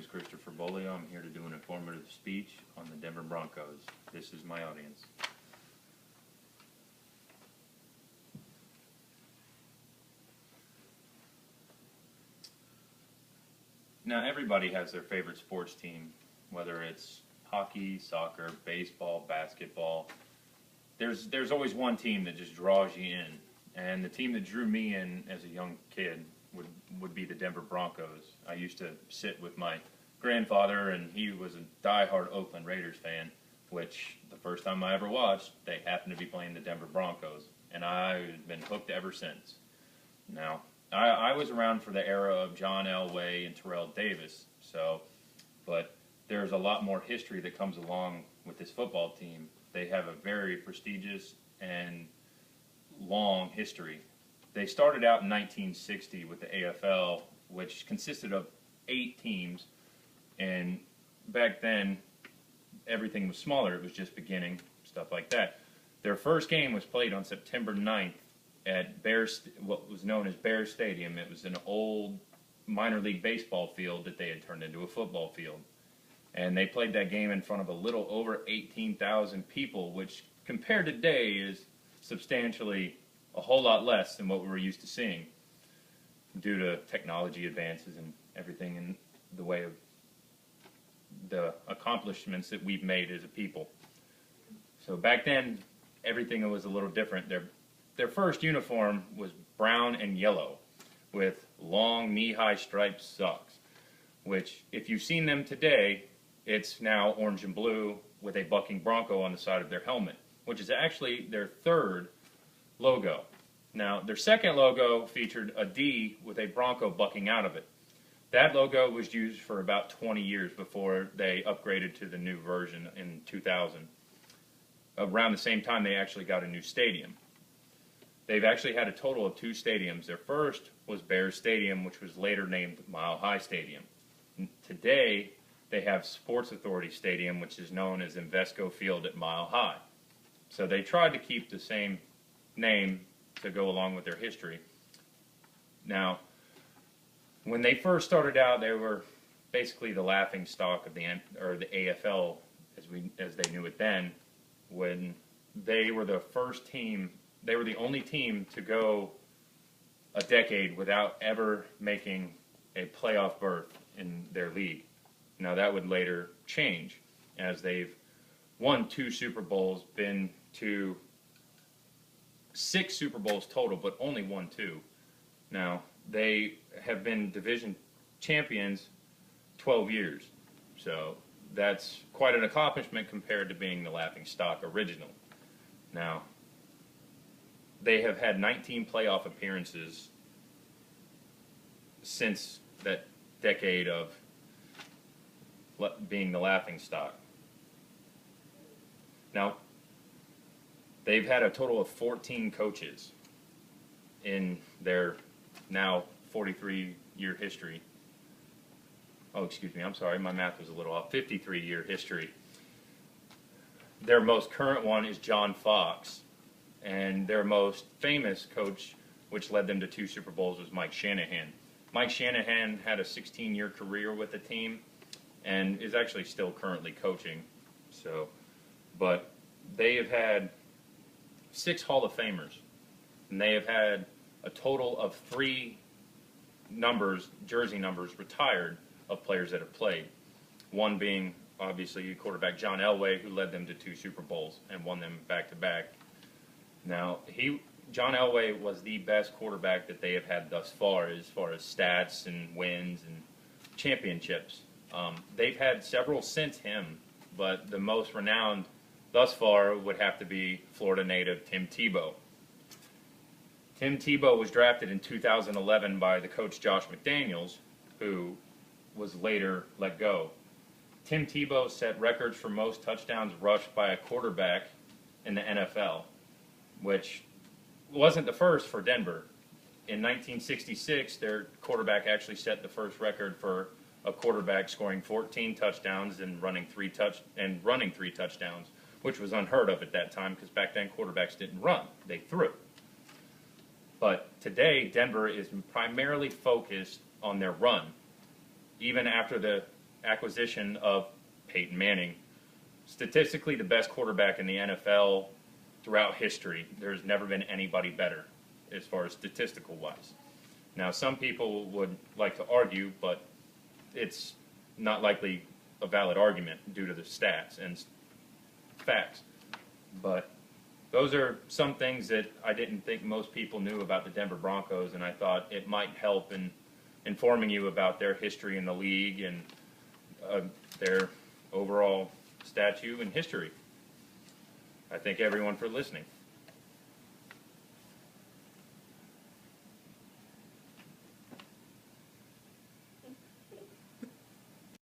is Chris Beaulieu. I'm here to do an informative speech on the Denver Broncos. This is my audience. Now, everybody has their favorite sports team, whether it's hockey, soccer, baseball, basketball. There's always one team that just draws you in, and the team that drew me in as a young kid would be the Denver Broncos. I used to sit with my grandfather, and he was a diehard Oakland Raiders fan, which the first time I ever watched, they happened to be playing the Denver Broncos, and I've been hooked ever since. Now, I was around for the era of John Elway and Terrell Davis, but there's a lot more history that comes along with this football team. They have a very prestigious and long history. They started out in 1960 with the AFL, which consisted of 8 teams, and back then everything was smaller. It was just beginning, stuff like that. Their first game was played on September 9th at what was known as Bears Stadium. It was an old minor league baseball field that they had turned into a football field. And they played that game in front of a little over 18,000 people, which compared to today is substantially a whole lot less than what we were used to seeing due to technology advances and everything in the way of the accomplishments that we've made as a people. So back then, everything was a little different. Their first uniform was brown and yellow with long knee-high striped socks, which if you've seen them today, it's now orange and blue with a bucking bronco on the side of their helmet, which is actually their third logo. Now, their second logo featured a D with a bronco bucking out of it. That logo was used for about 20 years before they upgraded to the new version in 2000. Around the same time, they actually got a new stadium. They've actually had a total of 2 stadiums. Their first was Bears Stadium, which was later named Mile High Stadium. Today, they have Sports Authority Stadium, which is known as Invesco Field at Mile High. So they tried to keep the same name to go along with their history. Now, when they first started out, they were basically the laughing stock of the AFL as they knew it then. When they were the first team, they were the only team to go a decade without ever making a playoff berth in their league. Now, that would later change as they've won 2 Super Bowls, been to 6 Super Bowls total, but only won 2. Now, they have been division champions 12 years. So that's quite an accomplishment compared to being the laughing stock original. Now, they have had 19 playoff appearances since that decade of being the laughing stock. Now, they've had a total of 14 coaches in their now 43-year history. Oh, excuse me, I'm sorry, my math was a little off. 53-year history. Their most current one is John Fox, and their most famous coach, which led them to 2 Super Bowls, was Mike Shanahan. Mike Shanahan had a 16-year career with the team and is actually still currently coaching. But they have had 6 Hall of Famers, and they have had a total of 3 jersey numbers retired of players that have played. One being, obviously, quarterback John Elway, who led them to 2 Super Bowls and won them back-to-back. Now, John Elway was the best quarterback that they have had thus far as stats and wins and championships. They've had several since him, but the most renowned thus far would have to be Florida native Tim Tebow. Tim Tebow was drafted in 2011 by the coach Josh McDaniels, who was later let go. Tim Tebow set records for most touchdowns rushed by a quarterback in the NFL, which wasn't the first for Denver. In 1966, their quarterback actually set the first record for a quarterback scoring 14 touchdowns and running 3 touchdowns, which was unheard of at that time because back then quarterbacks didn't run, they threw. But today, Denver is primarily focused on their run. Even after the acquisition of Peyton Manning, statistically the best quarterback in the NFL throughout history. There's never been anybody better as far as statistical wise. Now, some people would like to argue, but it's not likely a valid argument due to the stats and facts. But those are some things that I didn't think most people knew about the Denver Broncos, and I thought it might help in informing you about their history in the league and their overall statue and history. I thank everyone for listening.